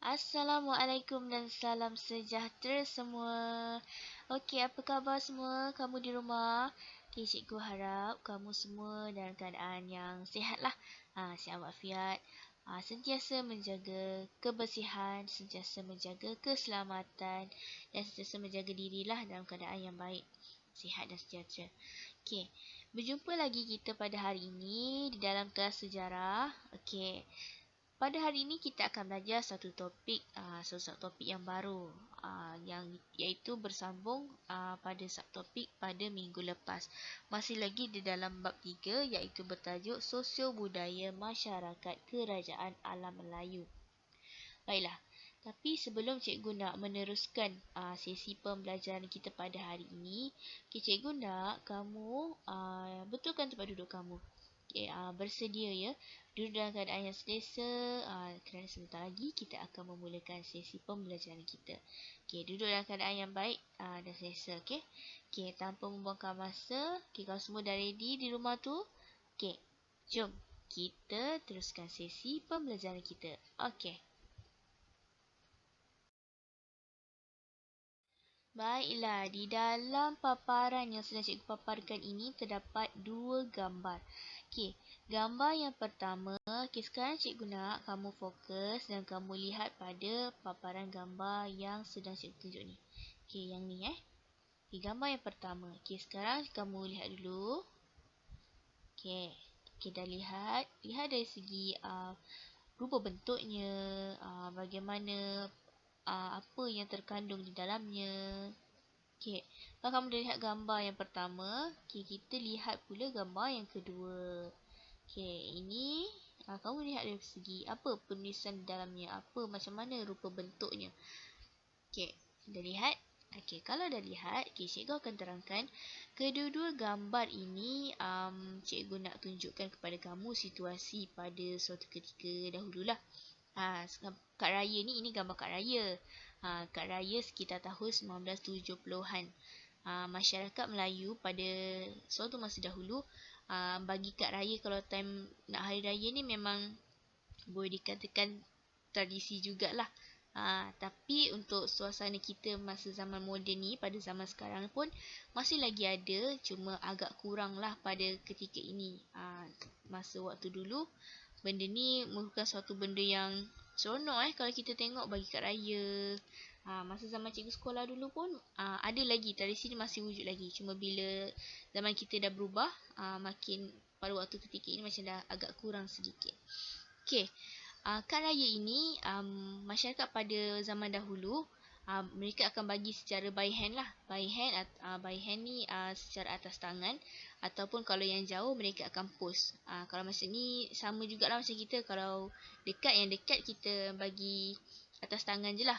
Assalamualaikum dan salam sejahtera semua. Okey, apa khabar semua? Kamu di rumah? Okey, cikgu harap kamu semua dalam keadaan yang sihat lah. Sihat walafiat. Sentiasa menjaga kebersihan, sentiasa menjaga keselamatan dan sentiasa menjaga dirilah dalam keadaan yang baik, sihat dan sejahtera. Okey, berjumpa lagi kita pada hari ini di dalam kelas sejarah. Okey. Pada hari ini kita akan belajar satu topik yang baru, yang iaitu bersambung pada subtopik pada minggu lepas. Masih lagi di dalam bab 3 iaitu bertajuk Sosio-Budaya Masyarakat Kerajaan Alam Melayu. Baiklah, tapi sebelum cikgu nak meneruskan sesi pembelajaran kita pada hari ini, cikgu nak kamu betulkan tempat duduk kamu. Okay, bersedia ya, duduk dalam keadaan yang selesa, kerana sebentar lagi kita akan memulakan sesi pembelajaran kita. Okay, duduk dalam keadaan yang baik dan selesa. Okay, tanpa membuangkan masa. Okay, kalau semua dah ready di rumah tu, okay, jom kita teruskan sesi pembelajaran kita. Okay. Baiklah, di dalam paparan yang sedang cikgu paparkan ini terdapat dua gambar. Okey, gambar yang pertama, sekarang cikgu nak kamu fokus dan kamu lihat pada paparan gambar yang sedang cikgu tunjuk ni. Okey, yang ni gambar yang pertama. Okey, sekarang kamu lihat dulu. Okey, dah lihat. Lihat dari segi rupa bentuknya, bagaimana apa yang terkandung di dalamnya. Okey, kalau kamu dah lihat gambar yang pertama, kita lihat pula gambar yang kedua. Okey, ini kamu lihat dari segi apa penulisan di dalamnya, apa macam mana rupa bentuknya. Okey, dah lihat? Okey, kalau dah lihat, cikgu akan terangkan kedua-dua gambar ini cikgu nak tunjukkan kepada kamu situasi pada suatu ketika dahululah. Kad raya ni, ini gambar kad raya. Kad raya sekitar tahun 1970-an. Masyarakat Melayu pada suatu masa dahulu bagi kad raya kalau time nak hari raya ni memang boleh dikatakan tradisi jugalah. Tapi untuk suasana kita masa zaman moden ni, pada zaman sekarang pun masih lagi ada, cuma agak kurang lah pada ketika ini. Masa waktu dulu, benda ni merupakan suatu benda yang seronok kalau kita tengok bagi kad raya. Masa zaman cikgu sekolah dulu pun ada lagi, tradisi ni masih wujud lagi. Cuma bila zaman kita dah berubah, makin pada waktu ketika ini macam dah agak kurang sedikit. Okey, kad raya ini masyarakat pada zaman dahulu mereka akan bagi secara by hand lah. By hand ni secara atas tangan, ataupun kalau yang jauh mereka akan post. Kalau masa ni sama jugalah macam kita, kalau yang dekat kita bagi atas tangan je lah.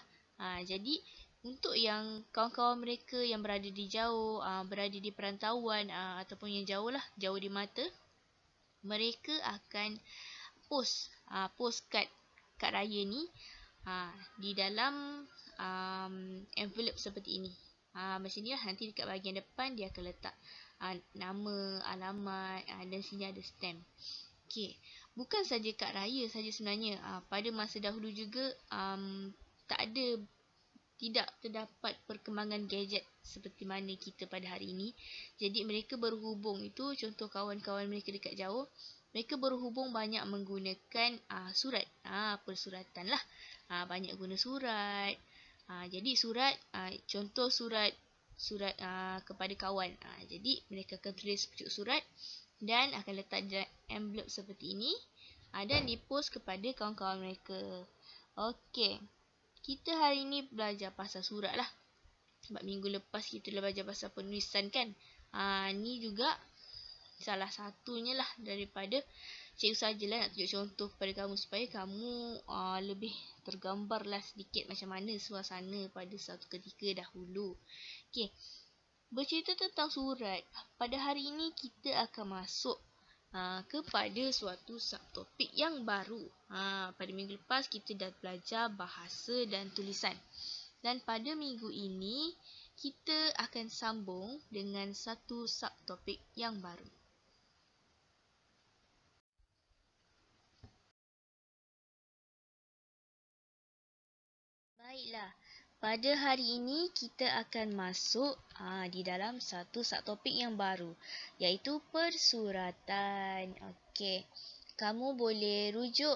Jadi untuk yang kawan-kawan mereka yang berada di jauh, berada di perantauan ataupun yang jauh lah, jauh di mata, mereka akan post kad raya ni di dalam envelope seperti ini. Macam ni lah, nanti dekat bahagian depan dia akan letak nama, alamat dan sini ada stamp. Okey, bukan saja kad raya saja sebenarnya. Pada masa dahulu juga tidak terdapat perkembangan gadget seperti mana kita pada hari ini. Jadi mereka berhubung itu, contoh kawan-kawan mereka dekat jauh, mereka berhubung banyak menggunakan surat, persuratan lah. Banyak guna surat. Jadi surat, contoh surat kepada kawan. Jadi mereka akan tulis pucuk surat dan akan letak dalam envelope seperti ini dan dipost kepada kawan-kawan mereka. Okey, kita hari ini belajar pasal surat lah. Sebab minggu lepas kita dah belajar pasal penulisan kan. Ni juga salah satunya lah daripada cikgu sajalah nak tunjuk contoh kepada kamu supaya kamu lebih tergambar lah sedikit macam mana suasana pada satu ketika dahulu. Okey, bercerita tentang surat, pada hari ini kita akan masuk kepada suatu subtopik yang baru. Pada minggu lepas kita dah belajar bahasa dan tulisan. Dan pada minggu ini kita akan sambung dengan satu subtopik yang baru. Baiklah, pada hari ini kita akan masuk di dalam satu subtopik yang baru, iaitu persuratan. Okey, kamu boleh rujuk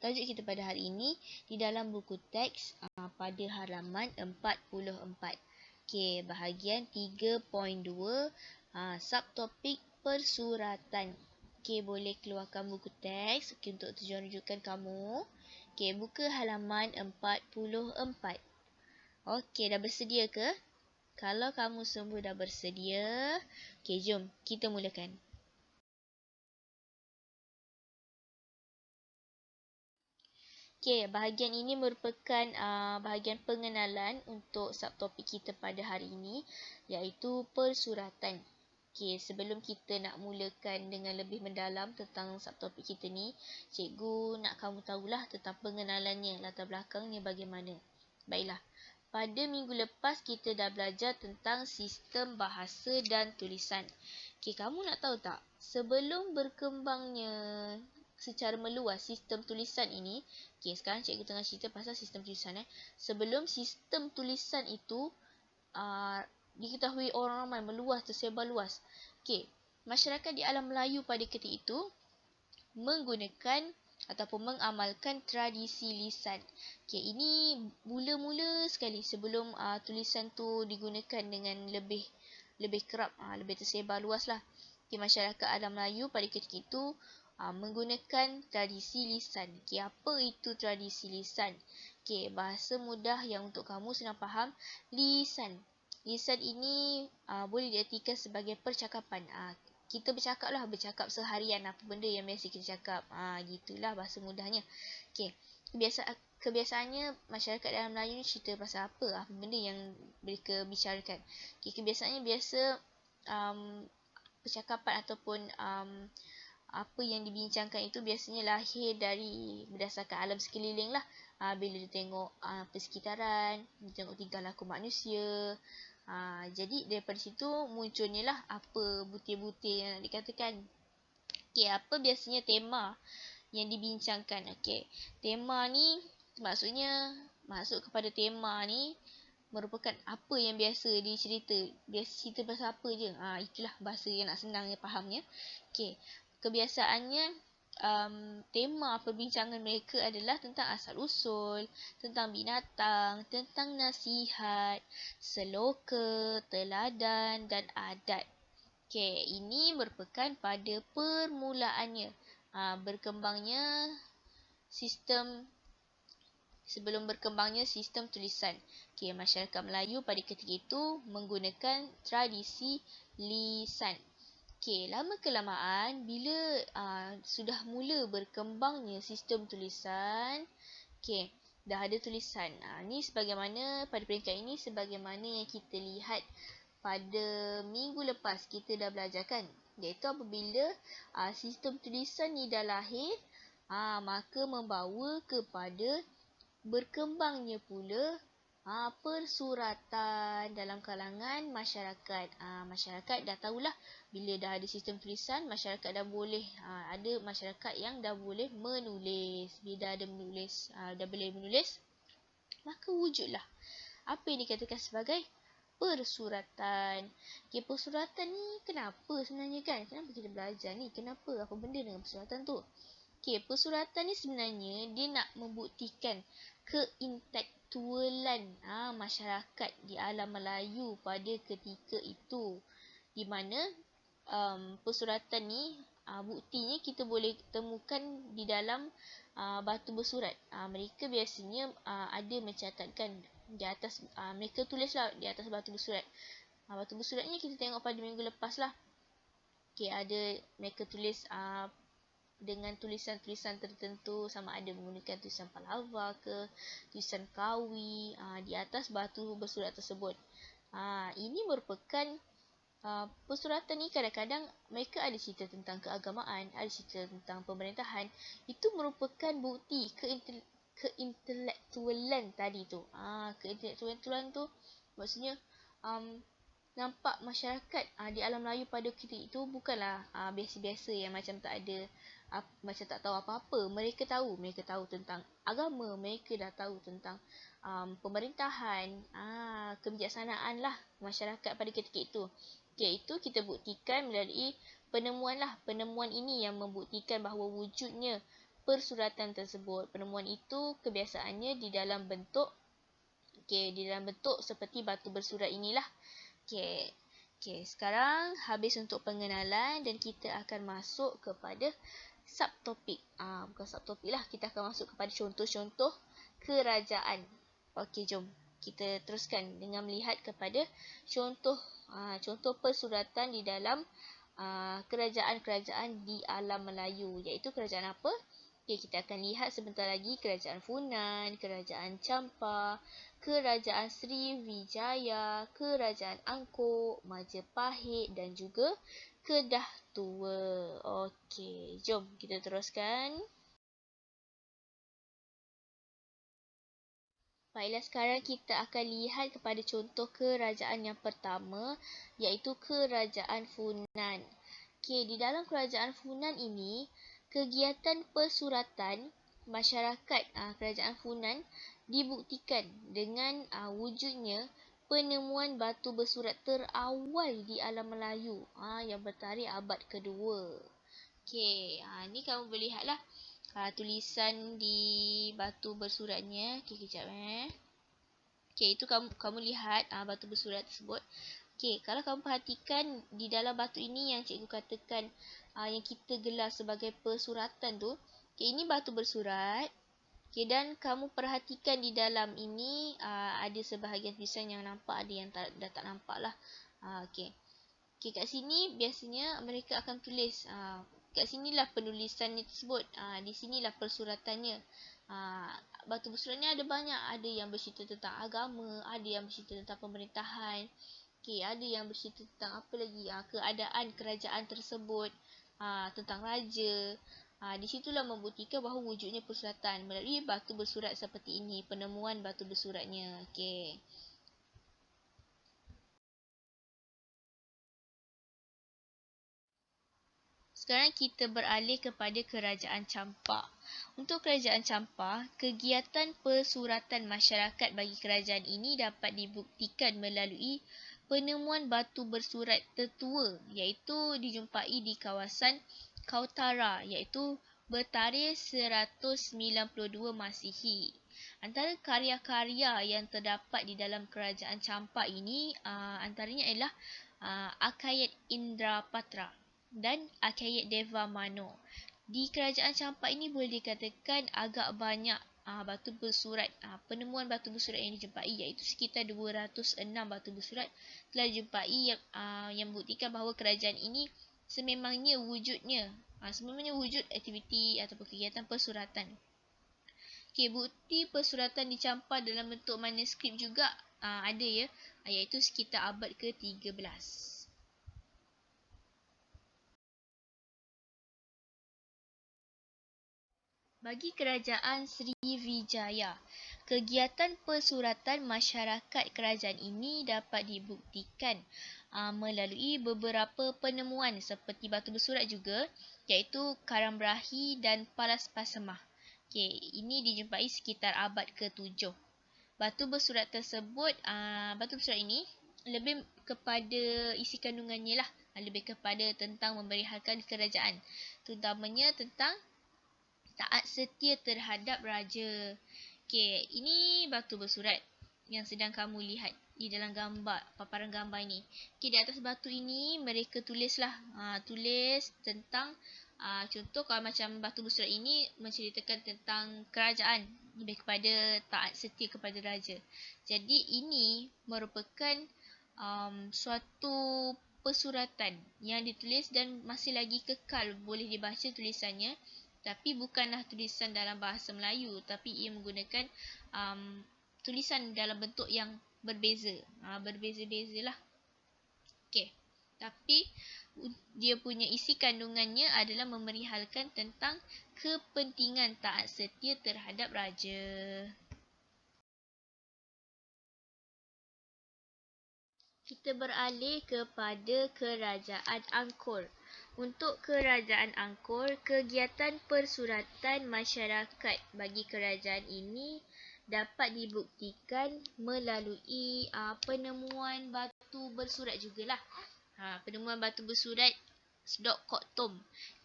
tajuk kita pada hari ini di dalam buku teks pada halaman 44. Okey, bahagian 3.2, subtopik persuratan. Okey, boleh keluarkan buku teks untuk tujuan rujukan kamu. Okey, buka halaman 44. Okey, dah bersedia ke? Kalau kamu semua dah bersedia, okey, jom kita mulakan. Okey, bahagian ini merupakan bahagian pengenalan untuk subtopik kita pada hari ini, iaitu persuratan. Okey, sebelum kita nak mulakan dengan lebih mendalam tentang subtopik kita ni, cikgu nak kamu tahulah tentang pengenalannya, latar belakangnya bagaimana. Baiklah, pada minggu lepas kita dah belajar tentang sistem bahasa dan tulisan. Okey, kamu nak tahu tak, sebelum berkembangnya secara meluas sistem tulisan ini, okey, sekarang cikgu tengah cerita pasal sistem tulisan. Sebelum sistem tulisan itu diketahui orang ramai, meluas, tersebar luas. Okey, masyarakat di alam Melayu pada ketika itu menggunakan ataupun mengamalkan tradisi lisan. Okey, ini mula-mula sekali sebelum tulisan tu digunakan dengan lebih kerap, lebih tersebar luas lah. Okey, masyarakat alam Melayu pada ketika itu menggunakan tradisi lisan. Okey, apa itu tradisi lisan? Okey, bahasa mudah yang untuk kamu senang faham, lisan. Lisan ini boleh diartikan sebagai percakapan. Kita bercakap seharian apa benda yang biasa kita cakap. Gitulah bahasa mudahnya. Okey, kebiasaannya masyarakat dalam Melayu ni cerita pasal apa benda yang mereka bicarakan. Okey, kebiasaannya biasa percakapan ataupun apa yang dibincangkan itu biasanya lahir dari berdasarkan alam sekeliling lah. Bila dia tengok persekitaran, dia tengok tingkah laku manusia. Jadi daripada situ munculnya lah apa butir-butir yang nak dikatakan. Okey, apa biasanya tema yang dibincangkan? Okey, tema ni maksudnya masuk kepada tema ni merupakan apa yang biasa dicerita. Biasa cerita pasal apa je. Itulah bahasa yang nak senangnya fahamnya. Okey, kebiasaannya tema perbincangan mereka adalah tentang asal-usul, tentang binatang, tentang nasihat, seloka, teladan dan adat. Okey, ini merupakan pada permulaannya berkembangnya sebelum berkembangnya sistem tulisan. Okey, masyarakat Melayu pada ketika itu menggunakan tradisi lisan. Okey, lama-kelamaan bila sudah mula berkembangnya sistem tulisan, okey, dah ada tulisan. Ni sebagaimana pada peringkat ini sebagaimana yang kita lihat pada minggu lepas kita dah belajar kan, iaitu apabila sistem tulisan ni dah lahir, maka membawa kepada berkembangnya pula persuratan dalam kalangan masyarakat. Masyarakat dah tahulah bila dah ada sistem tulisan, masyarakat dah boleh ada masyarakat yang dah boleh menulis. Bila dah ada menulis, dah boleh menulis, maka wujudlah apa yang dikatakan sebagai persuratan. Okay, persuratan ni kenapa sebenarnya kan? Kenapa kita belajar ni? Kenapa? Apa benda dengan persuratan tu? Okay, persuratan ni sebenarnya dia nak membuktikan keintelektualan masyarakat di alam Melayu pada ketika itu. Di mana persuratan ni buktinya kita boleh temukan di dalam batu bersurat. Mereka biasanya ada mencatatkan di atas, mereka tulislah di atas batu bersurat. Batu bersurat ni kita tengok pada minggu lepas lah. Okay, ada mereka tulis dengan tulisan-tulisan tertentu, sama ada menggunakan tulisan Palava ke tulisan Kawi di atas batu bersurat tersebut. Ini merupakan persuratan ni kadang-kadang mereka ada cerita tentang keagamaan, ada cerita tentang pemerintahan. Itu merupakan bukti keintelektualan tadi tu. Keintelektualan tu maksudnya nampak masyarakat di alam Melayu pada ketika itu bukanlah biasa-biasa yang macam tak ada macam tak tahu apa-apa. Mereka tahu tentang agama, mereka dah tahu tentang pemerintahan, kebijaksanaan lah masyarakat pada ketika itu. Okay, itu kita buktikan melalui penemuan ini yang membuktikan bahawa wujudnya persuratan tersebut. Penemuan itu kebiasaannya di dalam bentuk seperti batu bersurat inilah. Sekarang habis untuk pengenalan dan kita akan masuk kepada subtopik. Bukan subtopik lah, kita akan masuk kepada contoh-contoh kerajaan. Jom kita teruskan dengan melihat kepada contoh persuratan di dalam kerajaan-kerajaan di alam Melayu, iaitu kerajaan apa? Kita akan lihat sebentar lagi kerajaan Funan, kerajaan Champa, kerajaan Sriwijaya, kerajaan Angkor, Majapahit dan juga Kedah Tua. Okey, jom kita teruskan. Baiklah, sekarang kita akan lihat kepada contoh kerajaan yang pertama, iaitu kerajaan Funan. Di dalam kerajaan Funan ini, kegiatan persuratan masyarakat kerajaan Funan dibuktikan dengan wujudnya penemuan batu bersurat terawal di alam Melayu yang bertarikh abad kedua. Ni kamu boleh lihatlah tulisan di batu bersuratnya. Kejap itu kamu lihat batu bersurat tersebut. Kalau kamu perhatikan di dalam batu ini yang cikgu katakan yang kita gelar sebagai persuratan tu, ini batu bersurat. Dan kamu perhatikan di dalam ini ada sebahagian tulisan yang nampak, ada yang dah tak nampak lah. Kat sini biasanya mereka akan tulis kat sinilah penulisannya tersebut. Di sinilah persuratannya. Batu bersurat ni ada banyak. Ada yang bercerita tentang agama, ada yang bercerita tentang pemerintahan. Ada yang bercerita tentang apa lagi? Keadaan kerajaan tersebut, tentang raja. Di situlah membuktikan bahawa wujudnya persuratan melalui batu bersurat seperti ini, penemuan batu bersuratnya. Sekarang kita beralih kepada kerajaan Champa. Untuk kerajaan Champa, kegiatan persuratan masyarakat bagi kerajaan ini dapat dibuktikan melalui penemuan batu bersurat tertua, iaitu dijumpai di kawasan Kautara, iaitu bertarikh 192 Masihi. Antara karya-karya yang terdapat di dalam kerajaan Champa ini antaranya ialah Akayat Indrapatra dan Akayat Deva Mano. Di kerajaan Champa ini boleh dikatakan agak banyak batu bersurat, penemuan batu bersurat yang dijumpai, iaitu sekitar 206 batu bersurat telah dijumpai yang membuktikan bahawa kerajaan ini sememangnya wujud aktiviti ataupun kegiatan persuratan. Bukti persuratan dicampar dalam bentuk manuskrip juga ada iaitu sekitar abad ke-13. Bagi kerajaan Sriwijaya, kegiatan persuratan masyarakat kerajaan ini dapat dibuktikan melalui beberapa penemuan seperti batu bersurat juga, iaitu Karam Berahi dan Palas Pasemah. Ini dijumpai sekitar abad ke-7. Batu bersurat tersebut, batu bersurat ini lebih kepada isi kandungannya lah, lebih kepada tentang memberi harkat kerajaan, terutamanya tentang taat setia terhadap raja. Ini batu bersurat yang sedang kamu lihat di dalam gambar, paparan gambar ini. Di atas batu ini mereka tulis tentang contoh kalau macam batu bersurat ini menceritakan tentang kerajaan, lebih kepada taat setia kepada raja. Jadi ini merupakan suatu persuratan yang ditulis dan masih lagi kekal boleh dibaca tulisannya. Tapi bukanlah tulisan dalam bahasa Melayu, tapi ia menggunakan tulisan dalam bentuk yang berbeza. Berbeza-beza lah. Tapi dia punya isi kandungannya adalah memerihalkan tentang kepentingan taat setia terhadap raja. Kita beralih kepada kerajaan Angkor. Untuk Kerajaan Angkor, kegiatan persuratan masyarakat bagi kerajaan ini dapat dibuktikan melalui penemuan batu bersurat jugalah. Penemuan batu bersurat Sdok Kok Tom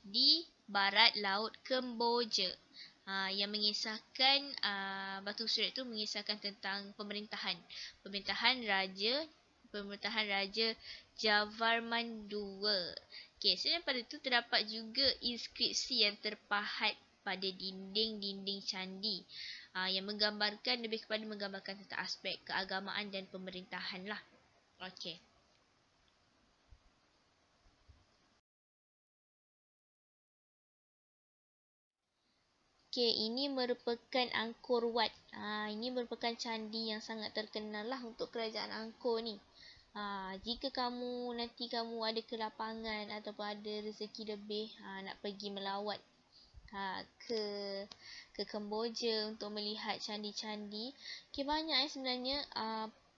di barat laut Kemboja. Yang mengisahkan batu surat itu mengisahkan tentang pemerintahan Raja Javarman II. Okey, selain daripada itu terdapat juga inskripsi yang terpahat pada dinding-dinding candi yang lebih kepada menggambarkan tentang aspek keagamaan dan pemerintahan lah. Okey. Okey, ini merupakan Angkor Wat. Ini merupakan candi yang sangat terkenal lah untuk kerajaan Angkor ni. Jika nanti kamu ada kelapangan ataupun ada rezeki lebih nak pergi melawat ke Kemboja untuk melihat candi-candi. Okey, banyak sebenarnya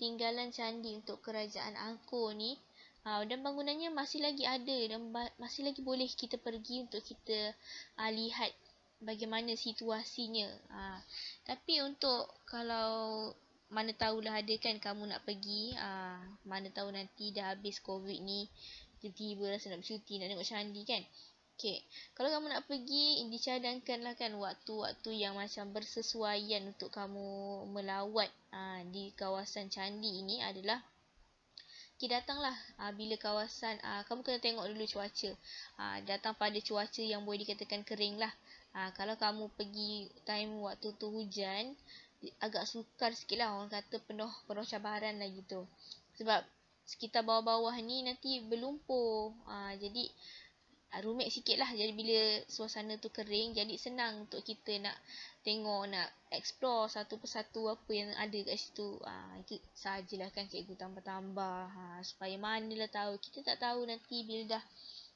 tinggalan candi untuk kerajaan Angkor ni. Dan bangunannya masih lagi ada dan masih lagi boleh kita pergi untuk kita lihat bagaimana situasinya. Tapi untuk kalau mana tahulah ada kan kamu nak pergi, mana tahu nanti dah habis COVID ni, tiba-tiba rasa nak bercuti, nak tengok candi kan. Okay, kalau kamu nak pergi, dicadangkanlah kan waktu-waktu yang macam bersesuaian untuk kamu melawat di kawasan candi ini adalah datanglah bila kawasan kamu kena tengok dulu cuaca. Datang pada cuaca yang boleh dikatakan kering lah. Kalau kamu pergi time waktu tu hujan, agak sukar sikit lah, orang kata penuh cabaran lah gitu. Sebab sekitar bawah-bawah ni nanti berlumpur. Jadi rumit sikit lah. Jadi bila suasana tu kering, jadi senang untuk kita nak tengok, nak explore satu persatu apa yang ada kat situ. Itu sajalah kan cikgu tambah-tambah. Supaya manalah tahu. Kita tak tahu nanti bila dah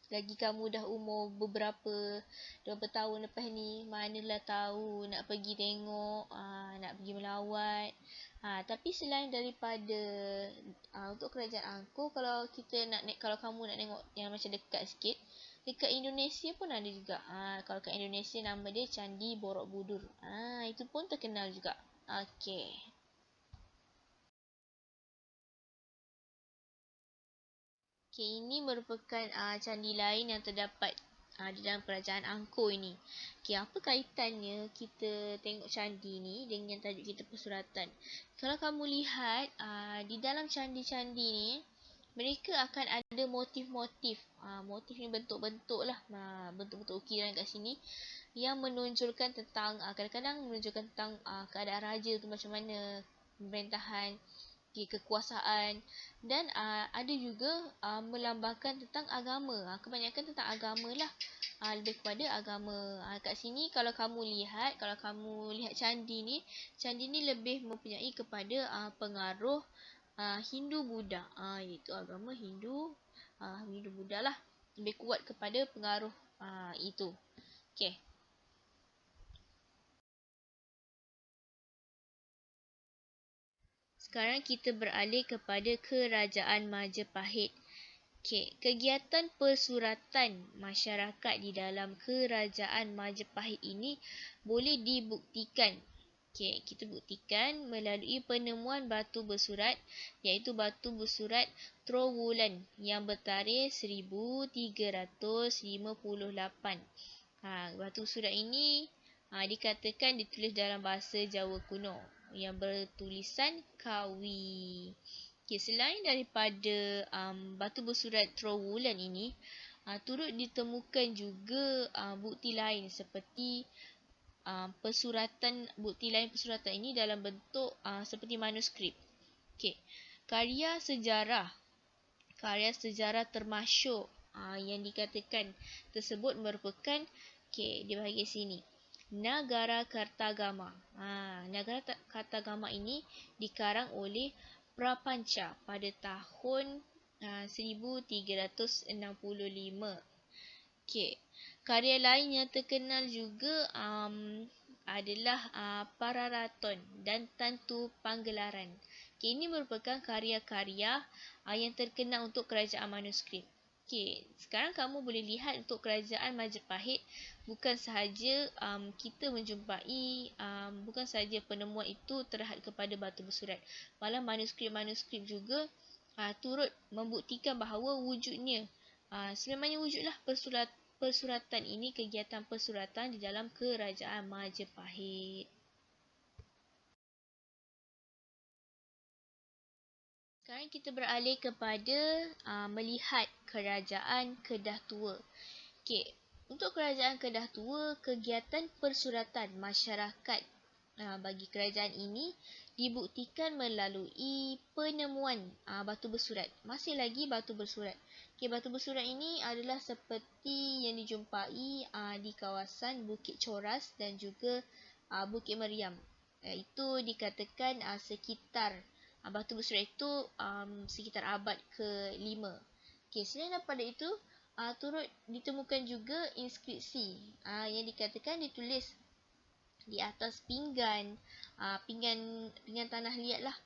lagi kamu dah umur beberapa tahun lepas ni, manalah tahu nak pergi tengok, nak pergi melawat. Tapi selain daripada untuk kerajaan Angkor, kalau kamu nak tengok yang macam dekat sikit, dekat Indonesia pun ada juga. Kalau kat Indonesia nama dia Candi Borobudur. Itu pun terkenal juga. Okey. Okay, ini merupakan candi lain yang terdapat di dalam kerajaan Angkor ini. Okay, apa kaitannya kita tengok candi ni dengan tajuk kita persuratan? Kalau kamu lihat di dalam candi-candi ni, mereka akan ada motif-motif. Motif ni bentuk-bentuk lah. Bentuk-bentuk ukiran kat sini yang menunjukkan tentang, kadang-kadang menunjukkan tentang keadaan raja tu macam mana, pemerintahan, kekuasaan, dan ada juga melambangkan tentang agama. Kebanyakan tentang agama lah. Lebih kepada agama. Kat sini kalau kamu lihat candi ni lebih mempunyai kepada pengaruh Hindu Buddha. Iaitu agama Hindu Buddha lah. Lebih kuat kepada pengaruh itu. Okey. Sekarang kita beralih kepada Kerajaan Majapahit. Okey, kegiatan persuratan masyarakat di dalam Kerajaan Majapahit ini boleh dibuktikan. Okey, kita buktikan melalui penemuan batu bersurat, iaitu batu bersurat Trowulan yang bertarikh 1358. Batu surat ini dikatakan ditulis dalam bahasa Jawa kuno yang bertulisan Kawi. Okay, selain daripada batu bersurat Trowulan ini, turut ditemukan juga bukti lain seperti bukti lain persuratan ini dalam bentuk seperti manuskrip. Okay. Karya sejarah termasyhur yang dikatakan tersebut merupakan, di bahagian sini, Nagara Kartagama. Nagara Kartagama ini dikarang oleh Prapanca pada tahun 1365. Okey. Karya lain yang terkenal juga adalah Pararaton dan Tantu Panggelaran. Ini merupakan karya-karya yang terkenal untuk kerajaan manuskrip. Okey, sekarang kamu boleh lihat untuk kerajaan Majapahit bukan sahaja kita menjumpai bukan sahaja penemuan itu terhad kepada batu bersurat. Malah manuskrip-manuskrip juga turut membuktikan bahawa wujudnya sebenarnya wujudlah persuratan ini, kegiatan persuratan di dalam kerajaan Majapahit. Sekarang kita beralih kepada melihat kerajaan Kedah Tua. Okey, untuk kerajaan Kedah Tua, kegiatan persuratan masyarakat bagi kerajaan ini dibuktikan melalui penemuan batu bersurat. Masih lagi batu bersurat. Okey, batu bersurat ini adalah seperti yang dijumpai di kawasan Bukit Coras dan juga Bukit Meriam. Itu dikatakan sekitar batu bersurat itu sekitar abad ke-5. Okey, selain daripada itu, turut ditemukan juga inskripsi yang dikatakan ditulis di atas pinggan, pinggan tanah liat lah,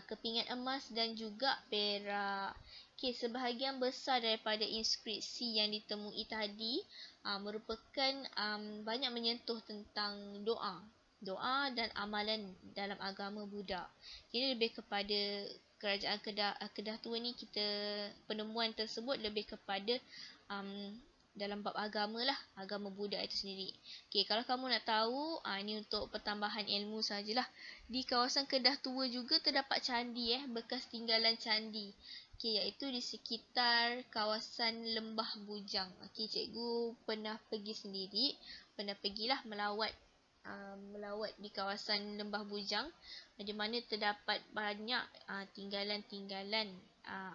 kepingan emas dan juga perak. Okey, sebahagian besar daripada inskripsi yang ditemui tadi merupakan banyak menyentuh tentang doa dan amalan dalam agama Buddha. Jadi lebih kepada kerajaan Kedah Tua ni, penemuan tersebut lebih kepada dalam bab agama lah, agama Buddha itu sendiri. Okey, kalau kamu nak tahu, ni untuk pertambahan ilmu sajalah. Di kawasan Kedah Tua juga terdapat candi bekas tinggalan candi. Okey, iaitu di sekitar kawasan Lembah Bujang. Okey, cikgu pernah pergilah melawat di kawasan Lembah Bujang, di mana terdapat banyak tinggalan-tinggalan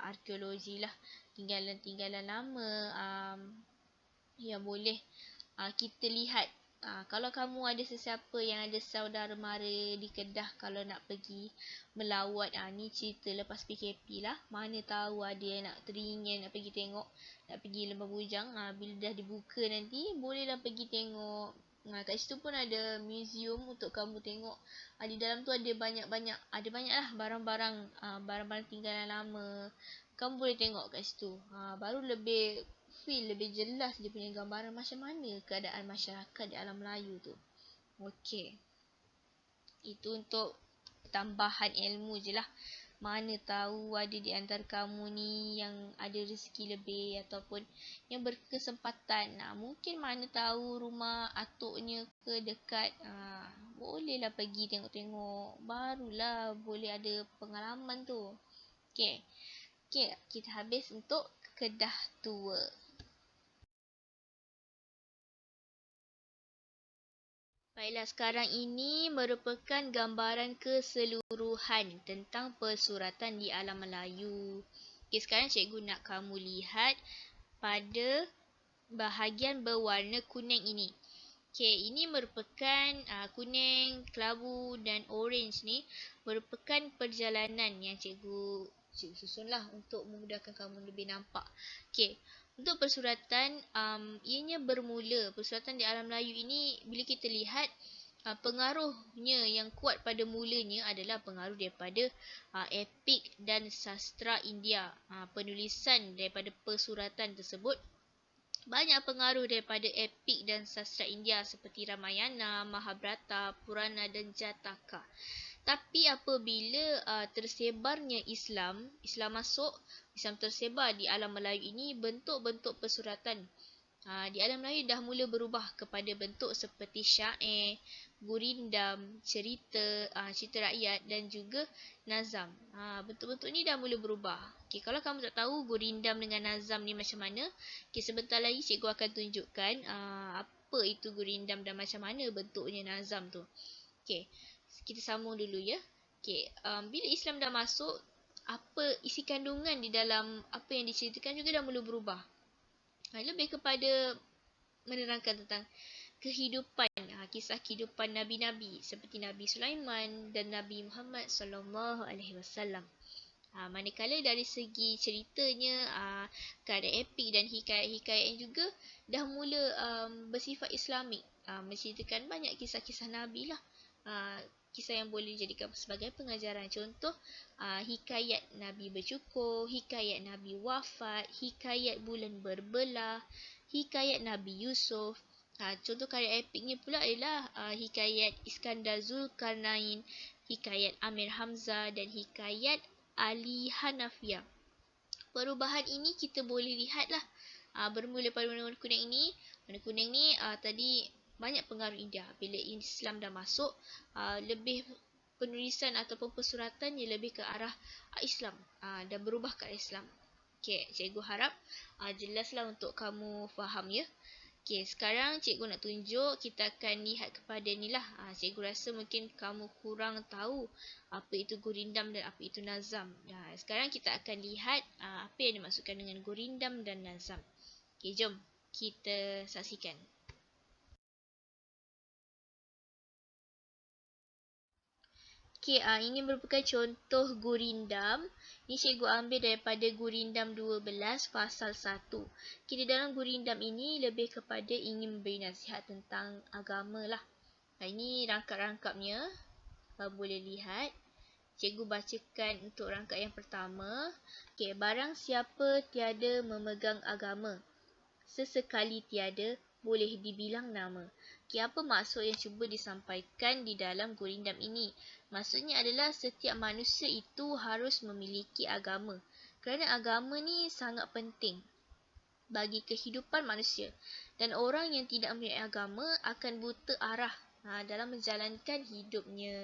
arkeologi lah, tinggalan-tinggalan lama yang boleh kita lihat. Kalau kamu ada sesiapa yang ada saudara mara di Kedah, kalau nak pergi melawat, ni cerita lepas PKP lah, mana tahu ada yang nak teringin nak pergi tengok, nak pergi Lembah Bujang. Bila dah dibuka nanti, bolehlah pergi tengok. Kat situ pun ada museum untuk kamu tengok. Di dalam tu ada banyak lah barang-barang tinggalan lama. Kamu boleh tengok kat situ. Baru lebih jelas dia punya gambaran macam mana keadaan masyarakat di alam Melayu tu. Okey. Itu untuk tambahan ilmu je lah. Mana tahu ada di antara kamu ni yang ada rezeki lebih ataupun yang berkesempatan. Mungkin mana tahu rumah atuknya ke dekat. Bolehlah pergi tengok-tengok. Barulah boleh ada pengalaman tu. Okey. Okey, kita habis untuk Kedah Tua. Baiklah, sekarang ini merupakan gambaran keseluruhan tentang persuratan di alam Melayu. Okey, sekarang cikgu nak kamu lihat pada bahagian berwarna kuning ini. Okey, ini merupakan kuning, kelabu dan orange ni merupakan perjalanan yang cikgu susunlah untuk memudahkan kamu lebih nampak. Okey, untuk persuratan, ianya bermula, persuratan di alam Melayu ini bila kita lihat pengaruhnya yang kuat pada mulanya adalah pengaruh daripada epik dan sastra India. Penulisan daripada persuratan tersebut banyak pengaruh daripada epik dan sastra India seperti Ramayana, Mahabharata, Purana dan Jataka. Tapi apabila tersebarnya Islam tersebar di alam Melayu ini, bentuk-bentuk persuratan di alam Melayu dah mula berubah kepada bentuk seperti syair, gurindam, cerita rakyat dan juga nazam. Bentuk-bentuk ni dah mula berubah. Okey, kalau kamu tak tahu gurindam dengan nazam ni macam mana, okey, sebentar lagi cikgu akan tunjukkan apa itu gurindam dan macam mana bentuknya nazam tu. Okey, kita sambung dulu ya. Okey, bila Islam dah masuk, apa isi kandungan di dalam apa yang diceritakan juga dah mula berubah. Lebih kepada menerangkan tentang kehidupan, kisah kehidupan nabi-nabi seperti Nabi Sulaiman dan Nabi Muhammad sallallahu alaihi wasallam. Manakala dari segi ceritanya, keadaan epik dan hikayat-hikayat juga dah mula bersifat Islamik, menceritakan banyak kisah-kisah nabi lah. kisah yang boleh dijadikan sebagai pengajaran. Contoh, hikayat Nabi bercukur, hikayat Nabi wafat, hikayat bulan berbelah, hikayat Nabi Yusuf. Contoh karya epiknya pula adalah hikayat Iskandar Zulkarnain, hikayat Amir Hamzah dan hikayat Ali Hanafiah. Perubahan ini kita boleh lihatlah bermula pada warna kuning ini. Warna kuning ni tadi banyak pengaruh India. Bila Islam dah masuk, lebih penulisan ataupun persuratan yang lebih ke arah Islam dan berubah ke arah Islam. Okey, cikgu harap jelaslah untuk kamu faham ya. Okey, sekarang cikgu nak tunjuk, kita akan lihat kepada ni lah. Cikgu rasa mungkin kamu kurang tahu apa itu gurindam dan apa itu nazam. Sekarang kita akan lihat apa yang dimaksudkan dengan gurindam dan nazam. Okey, jom kita saksikan. Okey, ini merupakan contoh gurindam. Ini cikgu ambil daripada Gurindam 12 pasal 1. Di dalam gurindam ini lebih kepada ingin memberi nasihat tentang agama lah. Ini rangkap-rangkapnya. Kamu boleh lihat. Cikgu bacakan untuk rangkap yang pertama. Okey, barang siapa tiada memegang agama, sesekali tiada boleh dibilang nama. Okey, apa maksud yang cuba disampaikan di dalam gurindam ini? Maksudnya adalah setiap manusia itu harus memiliki agama. Kerana agama ni sangat penting bagi kehidupan manusia. Dan orang yang tidak memiliki agama akan buta arah dalam menjalankan hidupnya.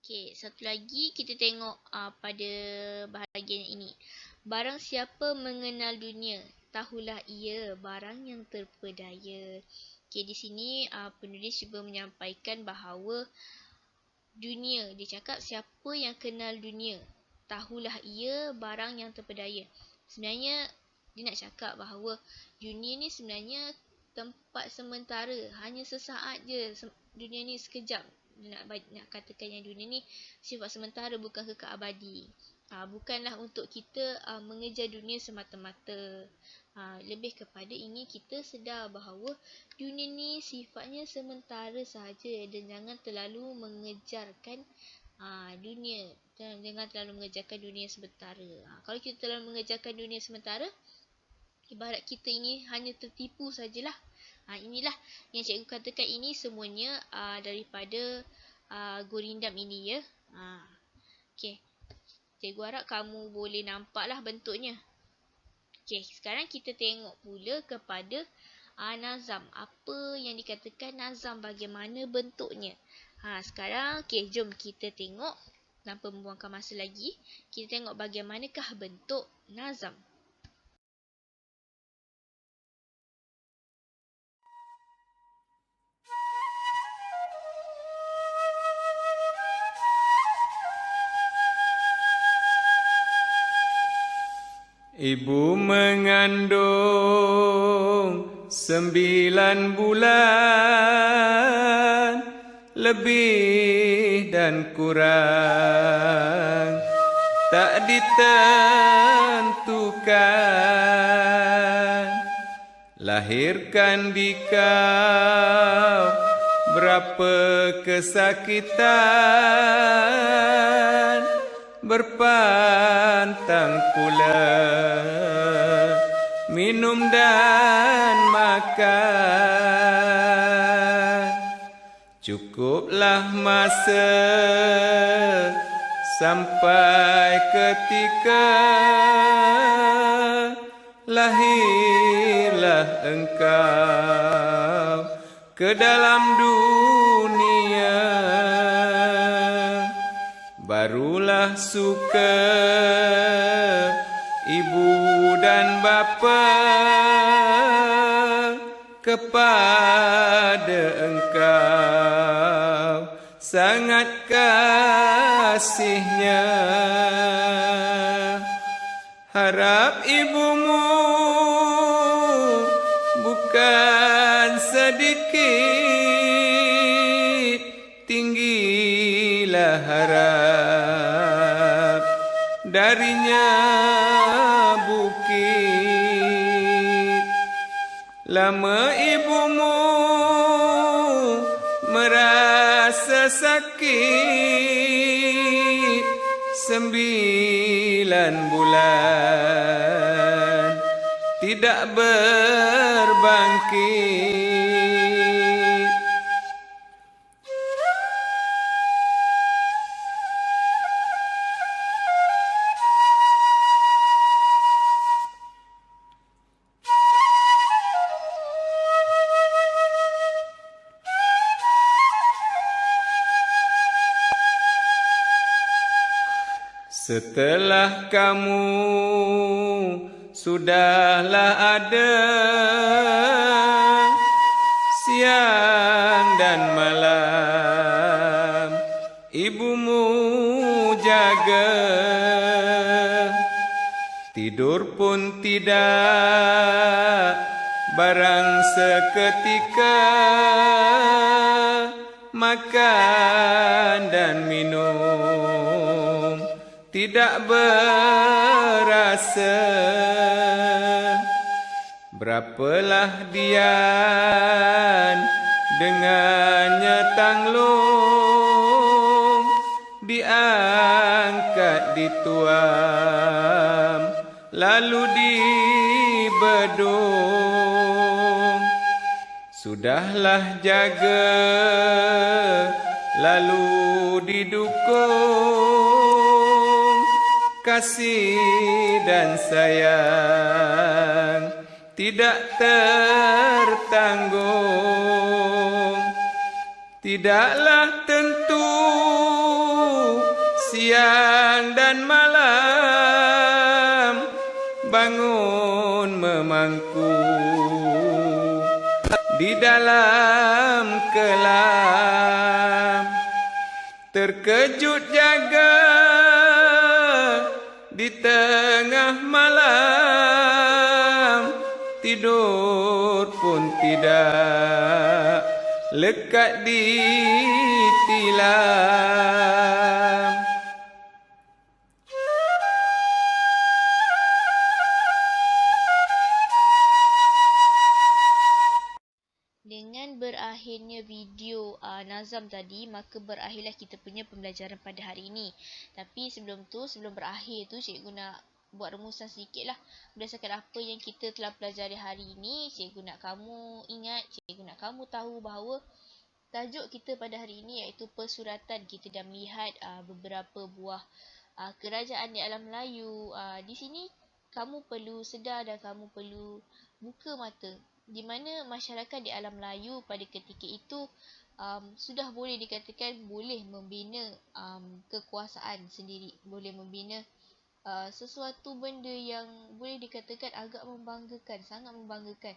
Okey, satu lagi kita tengok pada bahagian ini. Barang siapa mengenal dunia, tahulah ia barang yang terpedaya. Okey, di sini penulis cuba menyampaikan bahawa dunia, dia cakap siapa yang kenal dunia, tahulah ia barang yang terpedaya. Sebenarnya dia nak cakap bahawa dunia ni sebenarnya tempat sementara, hanya sesaat je. Dunia ni sekejap. Dia nak katakan yang dunia ni sifat sementara, bukan kekal abadi. Bukanlah untuk kita mengejar dunia semata-mata. Lebih kepada ini kita sedar bahawa dunia ni sifatnya sementara sahaja dan jangan terlalu mengejarkan dunia. Jangan terlalu mengejarkan dunia sementara. Kalau kita terlalu mengejarkan dunia sementara, ibarat kita ini hanya tertipu sajalah. Inilah yang cikgu katakan, ini semuanya daripada gurindam ini ya. Okey. Cikgu harap kamu boleh nampaklah bentuknya. Okey, sekarang kita tengok pula kepada nazam. Apa yang dikatakan nazam, bagaimana bentuknya. Sekarang okey, jom kita tengok tanpa membuangkan masa lagi. Kita tengok bagaimanakah bentuk nazam. Ibu mengandung 9 bulan, lebih dan kurang tak ditentukan. Lahirkan di kau berapa kesakitan, berpantang pula minum dan makan. Cukuplah masa sampai ketika lahirlah engkau ke dalam dunia. Barulah suka ibu dan bapa kepada engkau sangat kasihnya. Harap ibumu bukan sedikit, tinggilah harap darinya bukit. Lama ibumu merasa sakit 9 bulan tidak berbangkit. Setelah kamu sudahlah ada, siang dan malam ibumu jaga, tidur pun tidak barang seketika, makan dan minum tidak berasa. Berapalah dian dengannya tanglung, diangkat dituam lalu dibedung. Sudahlah jaga lalu didukung, kasih dan sayang tidak tertanggung. Tidaklah tentu siang dan malam bangun memangku di dalam kelam. Terkejut jaga di tengah malam, tidur pun tidak lekat ditilam. Dengan berakhirnya video nazam tadi, maka berakhirlah kita punya pembelajaran pada hari ini. Tapi sebelum berakhir tu, cikgu nak buat rumusan sedikit lah. Berdasarkan apa yang kita telah pelajari hari ini, cikgu nak kamu ingat, cikgu nak kamu tahu bahawa tajuk kita pada hari ini iaitu persuratan. Kita dah melihat beberapa buah kerajaan di alam Melayu. Di sini kamu perlu sedar dan kamu perlu buka mata, di mana masyarakat di alam Melayu pada ketika itu sudah boleh dikatakan boleh membina kekuasaan sendiri, boleh membina sesuatu benda yang boleh dikatakan agak membanggakan, sangat membanggakan.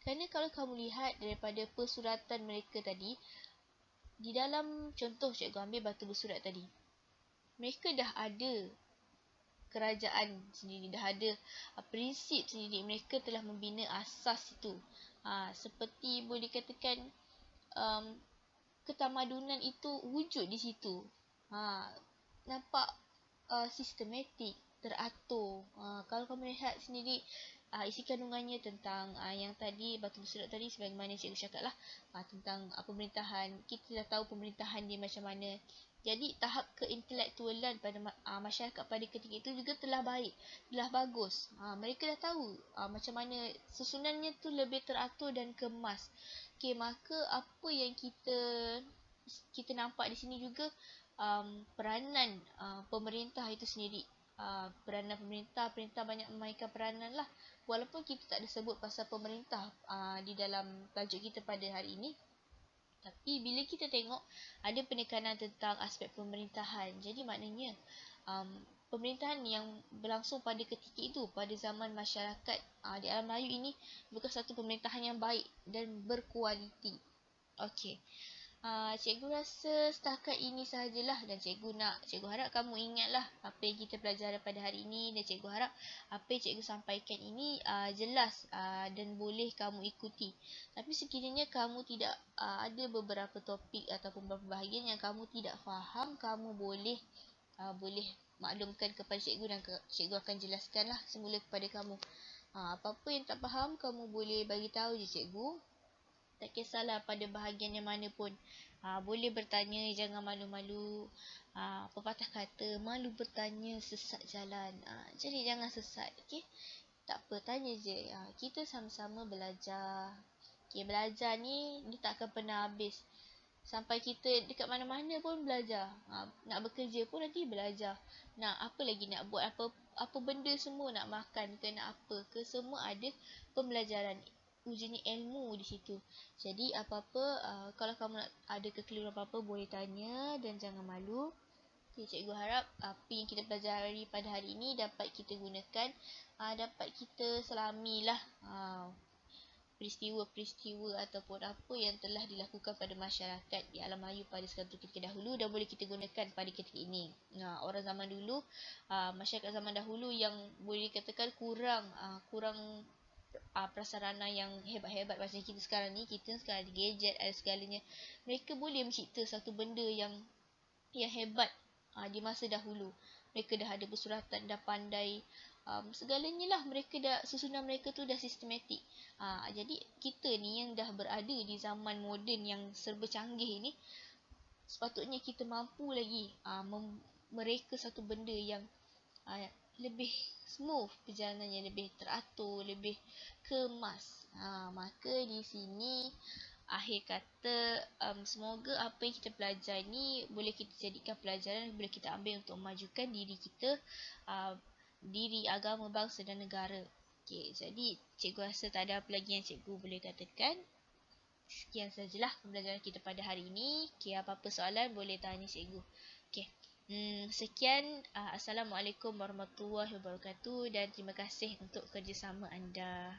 Kerana kalau kamu lihat daripada persuratan mereka tadi, di dalam contoh cikgu ambil batu bersurat tadi, mereka dah ada kerajaan sendiri, dah ada prinsip sendiri. Mereka telah membina asas itu. Seperti boleh dikatakan ketamadunan itu wujud di situ. Nampak sistematik, teratur. Kalau kamu lihat sendiri isi kandungannya tentang yang tadi batu bersurat tadi, sebagaimana cikgu cakap lah, tentang pemerintahan. Kita dah tahu pemerintahan dia macam mana. Jadi tahap keintelektualan pada masyarakat pada ketika itu juga telah baik, telah bagus. Mereka dah tahu macam mana susunannya tu lebih teratur dan kemas. Okey, maka apa yang kita nampak di sini juga peranan pemerintah itu sendiri. Peranan pemerintah banyak memainkan peranan lah. Walaupun kita tak ada sebut pasal pemerintah di dalam tajuk kita pada hari ini, tapi bila kita tengok ada penekanan tentang aspek pemerintahan. Jadi maknanya pemerintahan yang berlangsung pada ketika itu, pada zaman masyarakat di alam Melayu ini, bukan satu pemerintahan yang baik dan berkualiti. Okey. Cikgu rasa setakat ini sahajalah, dan cikgu harap kamu ingatlah apa yang kita pelajari pada hari ini, dan cikgu harap apa yang cikgu sampaikan ini jelas dan boleh kamu ikuti. Tapi sekiranya kamu tidak ada beberapa topik ataupun beberapa bahagian yang kamu tidak faham, kamu boleh maklumkan kepada cikgu dan cikgu akan jelaskanlah semula kepada kamu. Apa-apa yang tak faham kamu boleh bagi tahu je cikgu. Tak kisahlah pada bahagian yang mana pun. Boleh bertanya, jangan malu-malu. Pepatah kata, malu bertanya, sesat jalan. Jadi jangan sesat, okey? Tak apa, tanya je. Kita sama-sama belajar. Okay, belajar ni dia tak akan pernah habis. Sampai kita dekat mana-mana pun belajar. Nak bekerja pun nanti belajar. Nak apa lagi nak buat, apa benda semua, nak makan ke nak apa ke, semua ada pembelajaran. Ujinya ilmu di situ. Jadi apa-apa, kalau kamu nak ada kekeliruan apa-apa, boleh tanya dan jangan malu. Okay, cikgu harap apa yang kita pelajari pada hari ini dapat kita gunakan, dapat kita selamilah peristiwa-peristiwa ataupun apa yang telah dilakukan pada masyarakat di alam Melayu pada ketika dahulu dan boleh kita gunakan pada ketika ini. Orang zaman dulu, masyarakat zaman dahulu yang boleh dikatakan kurang prasarana yang hebat-hebat macam kita sekarang ni. Kita sekarang ada gadget, ada segalanya. Mereka boleh mencipta satu benda yang hebat di masa dahulu. Mereka dah ada bersuratan, dah pandai, segalanya lah. Mereka dah, susunan mereka tu dah sistematik. Jadi kita ni yang dah berada di zaman moden yang serba canggih ni, sepatutnya kita mampu lagi mereka satu benda yang lebih smooth perjalanannya, lebih teratur, lebih kemas. Maka di sini akhir kata, semoga apa yang kita belajar ni boleh kita jadikan pelajaran, boleh kita ambil untuk memajukan diri kita, diri, agama, bangsa dan negara. Okay, jadi cikgu rasa tak ada apa lagi yang cikgu boleh katakan. Sekian sajalah pembelajaran kita pada hari ini. Okay, apa-apa soalan boleh tanya cikgu. Okay. Sekian. Assalamualaikum warahmatullahi wabarakatuh dan terima kasih untuk kerjasama anda.